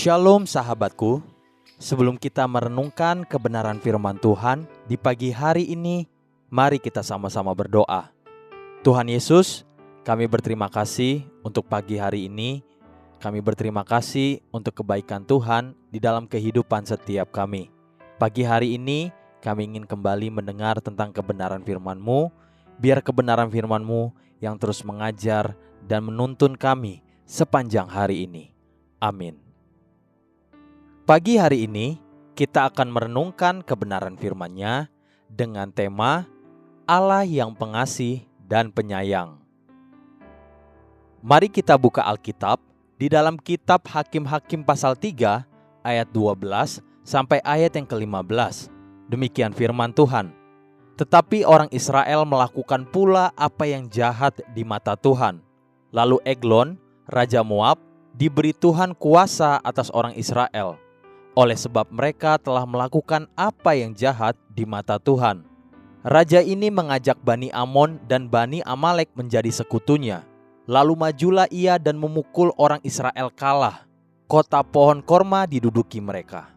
Shalom sahabatku, sebelum kita merenungkan kebenaran firman Tuhan di pagi hari ini, mari kita sama-sama berdoa. Tuhan Yesus, kami berterima kasih untuk pagi hari ini. Kami berterima kasih untuk kebaikan Tuhan di dalam kehidupan setiap kami. Pagi hari ini kami ingin kembali mendengar tentang kebenaran firman-Mu. Biar kebenaran firman-Mu yang terus mengajar dan menuntun kami sepanjang hari ini. Amin. Pagi hari ini kita akan merenungkan kebenaran firman-Nya dengan tema Allah yang pengasih dan penyayang. Mari kita buka Alkitab di dalam kitab Hakim-Hakim pasal 3 ayat 12 sampai ayat yang ke-15. Demikian firman Tuhan. Tetapi orang Israel melakukan pula apa yang jahat di mata Tuhan. Lalu Eglon, Raja Moab, diberi Tuhan kuasa atas orang Israel. Oleh sebab mereka telah melakukan apa yang jahat di mata Tuhan. Raja ini mengajak Bani Amon dan Bani Amalek menjadi sekutunya. Lalu majulah ia dan memukul orang Israel kalah. Kota pohon korma diduduki mereka.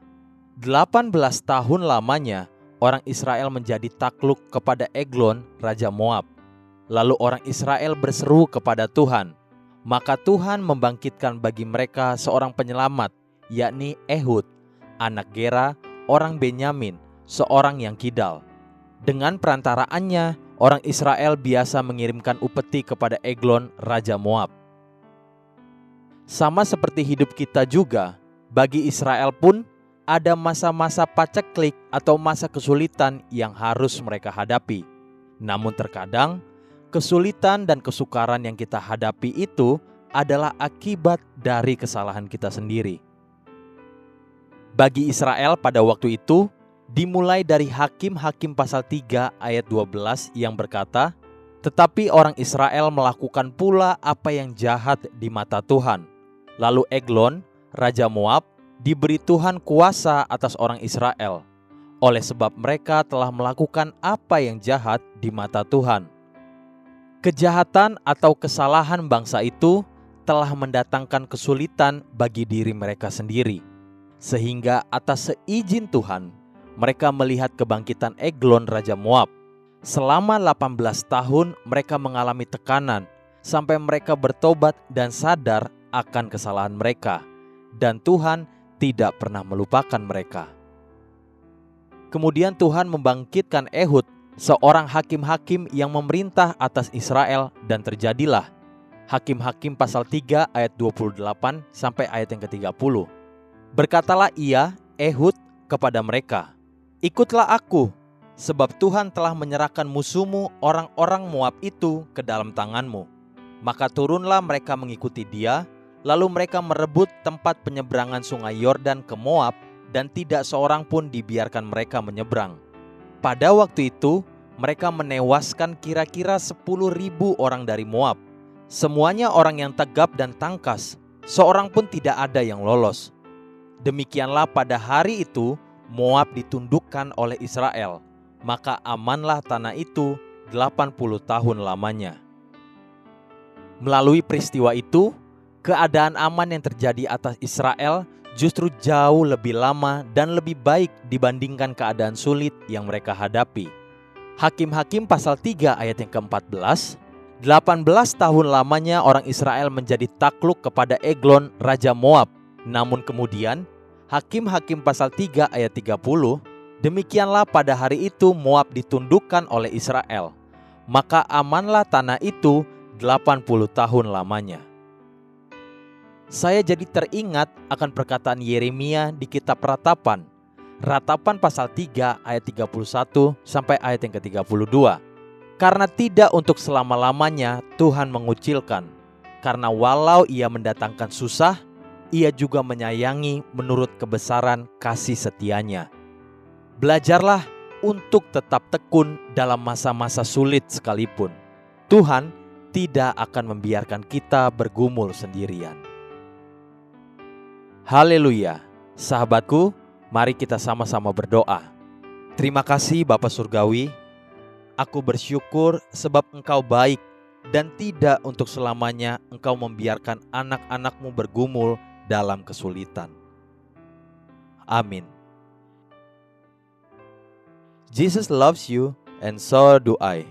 18 tahun lamanya orang Israel menjadi takluk kepada Eglon, Raja Moab. Lalu orang Israel berseru kepada Tuhan. Maka Tuhan membangkitkan bagi mereka seorang penyelamat, yakni Ehud, anak Gera, orang Benyamin, seorang yang kidal. Dengan perantaraannya, orang Israel biasa mengirimkan upeti kepada Eglon, Raja Moab. Sama seperti hidup kita juga, bagi Israel pun ada masa-masa paceklik atau masa kesulitan yang harus mereka hadapi. Namun terkadang, kesulitan dan kesukaran yang kita hadapi itu adalah akibat dari kesalahan kita sendiri. Bagi Israel pada waktu itu, dimulai dari Hakim-Hakim pasal 3 ayat 12 yang berkata, "Tetapi orang Israel melakukan pula apa yang jahat di mata Tuhan. Lalu Eglon, Raja Moab, diberi Tuhan kuasa atas orang Israel. Oleh sebab mereka telah melakukan apa yang jahat di mata Tuhan." Kejahatan atau kesalahan bangsa itu telah mendatangkan kesulitan bagi diri mereka sendiri. Sehingga atas seizin Tuhan, mereka melihat kebangkitan Eglon Raja Moab. Selama 18 tahun mereka mengalami tekanan sampai mereka bertobat dan sadar akan kesalahan mereka. Dan Tuhan tidak pernah melupakan mereka. Kemudian Tuhan membangkitkan Ehud, seorang hakim-hakim yang memerintah atas Israel, dan terjadilah Hakim-Hakim pasal 3 ayat 28 sampai ayat yang ke-30. Berkatalah ia, Ehud, kepada mereka, "Ikutlah aku, sebab Tuhan telah menyerahkan musuhmu orang-orang Moab itu ke dalam tanganmu." Maka turunlah mereka mengikuti dia, lalu mereka merebut tempat penyeberangan sungai Yordan ke Moab, dan tidak seorang pun dibiarkan mereka menyeberang. Pada waktu itu, mereka menewaskan kira-kira 10.000 orang dari Moab. Semuanya orang yang tegap dan tangkas, seorang pun tidak ada yang lolos. Demikianlah pada hari itu Moab ditundukkan oleh Israel, maka amanlah tanah itu 80 tahun lamanya. Melalui peristiwa itu, keadaan aman yang terjadi atas Israel justru jauh lebih lama dan lebih baik dibandingkan keadaan sulit yang mereka hadapi. Hakim-Hakim pasal 3 ayat yang ke-14, 18 tahun lamanya orang Israel menjadi takluk kepada Eglon, Raja Moab. Namun kemudian, Hakim-Hakim pasal 3 ayat 30, demikianlah pada hari itu Moab ditundukkan oleh Israel. Maka amanlah tanah itu 80 tahun lamanya. Saya jadi teringat akan perkataan Yeremia di kitab Ratapan. Ratapan pasal 3 ayat 31 sampai ayat yang ke-32. Karena tidak untuk selama-lamanya Tuhan mengucilkan. Karena walau ia mendatangkan susah, ia juga menyayangi menurut kebesaran kasih setianya. Belajarlah untuk tetap tekun dalam masa-masa sulit sekalipun. Tuhan tidak akan membiarkan kita bergumul sendirian. Haleluya. Sahabatku, mari kita sama-sama berdoa. Terima kasih Bapa Surgawi. Aku bersyukur sebab Engkau baik dan tidak untuk selamanya Engkau membiarkan anak-anak-Mu bergumul dalam kesulitan. Amin. Jesus loves you and so do I.